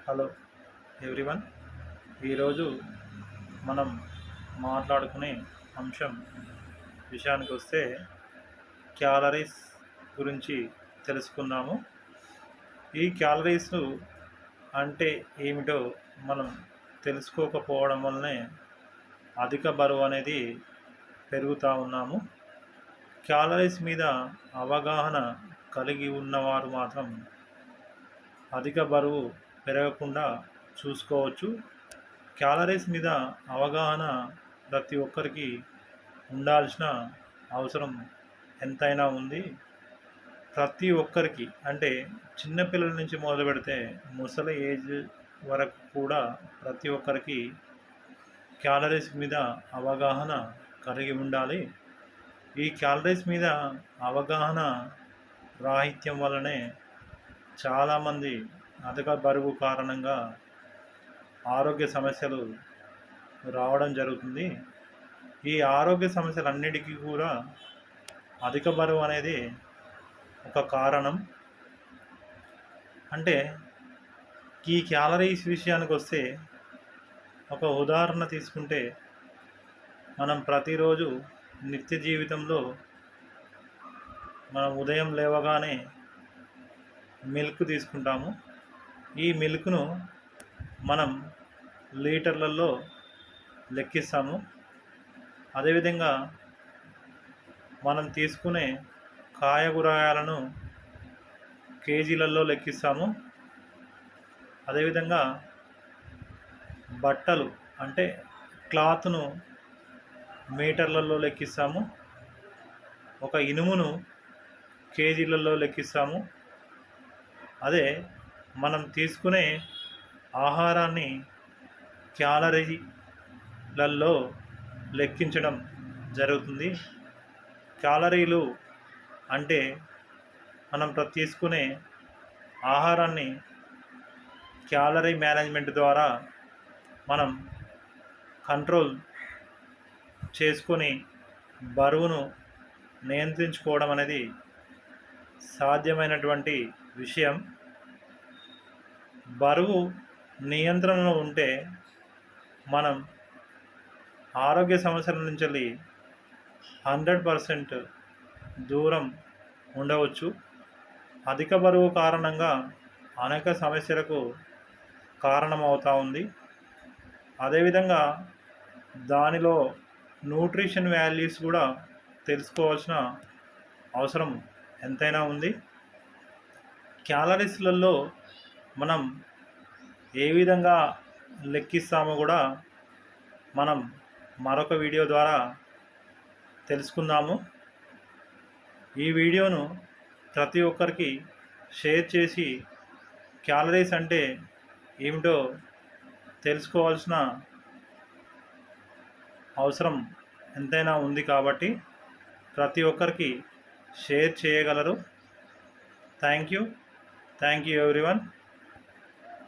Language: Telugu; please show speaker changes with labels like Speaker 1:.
Speaker 1: Hello everyone. ఈరోజు మనం మాట్లాడుకునే అంశం విషయానికి వస్తే క్యాలరీస్ గురించి తెలుసుకుందాము. ఈ క్యాలరీస్ అంటే ఏమిటో మనం తెలుసుకోకపోవడం వల్లనే అధిక బరువు అనేది పెరుగుతూ ఉన్నాము. క్యాలరీస్ మీద అవగాహన కలిగి ఉన్నవారు మాత్రం అధిక బరువు పెరగకుండా చూసుకోవచ్చు. క్యాలరీస్ మీద అవగాహన ప్రతి ఒక్కరికి ఉండాల్సిన అవసరం ఎంతైనా ఉంది. ప్రతి ఒక్కరికి అంటే చిన్నపిల్లల నుంచి మొదలు పెడితే ముసలి ఏజ్ వరకు కూడా ప్రతి ఒక్కరికి క్యాలరీస్ మీద అవగాహన కలిగి ఉండాలి. ఈ క్యాలరీస్ మీద అవగాహన రాహిత్యం వల్లనే చాలామంది అధిక బరువు కారణంగా ఆరోగ్య సమస్యలు రావడం జరుగుతుంది. ఈ ఆరోగ్య సమస్యలన్నిటికీ కూడా అధిక బరువు అనేది ఒక కారణం. అంటే ఈ క్యాలరీస్ విషయానికి వస్తే ఒక ఉదాహరణ తీసుకుంటే, మనం ప్రతిరోజు నిత్య జీవితంలో మనం ఉదయం లేవగానే మిల్క్ తీసుకుంటాము. ఈ మిల్క్ను మనం లీటర్లలో లెక్కిస్తాము. అదేవిధంగా మనం తీసుకునే కాయగూరగాయలను కేజీలలో లెక్కిస్తాము. అదేవిధంగా బట్టలు అంటే క్లాత్ను మీటర్లలో లెక్కిస్తాము. ఒక ఇనుమును కేజీలలో లెక్కిస్తాము. అదే మనం తీసుకునే ఆహారాన్ని క్యాలరీలలో లెక్కించడం జరుగుతుంది. క్యాలరీలు అంటే మనం తీసుకునే ఆహారాన్ని క్యాలరీ మేనేజ్మెంట్ ద్వారా మనం కంట్రోల్ చేసుకొని బరువును నియంత్రించుకోవడం అనేది సాధ్యమైనటువంటి విషయం. బరువు నియంత్రణలో ఉంటే మనం ఆరోగ్య సమస్యల నుంచి 100% దూరం ఉండవచ్చు. అధిక బరువు కారణంగా అనేక సమస్యలకు కారణమవుతూ ఉంది. అదేవిధంగా దానిలో న్యూట్రిషన్ వాల్యూస్ కూడా తెలుసుకోవాల్సిన అవసరం ఎంతైనా ఉంది. క్యాలరీస్లలో మనం ఏ విధంగా లెక్కిస్తామో కూడా మనం మరొక వీడియో ద్వారా తెలుసుకుందాము. ఈ వీడియోను ప్రతి ఒక్కరికి షేర్ చేసి క్యాలరీస్ అంటే ఏమిటో తెలుసుకోవాల్సిన అవసరం ఎంతైనా ఉంది కాబట్టి ప్రతి ఒక్కరికి షేర్ చేయగలరు. Thank you everyone.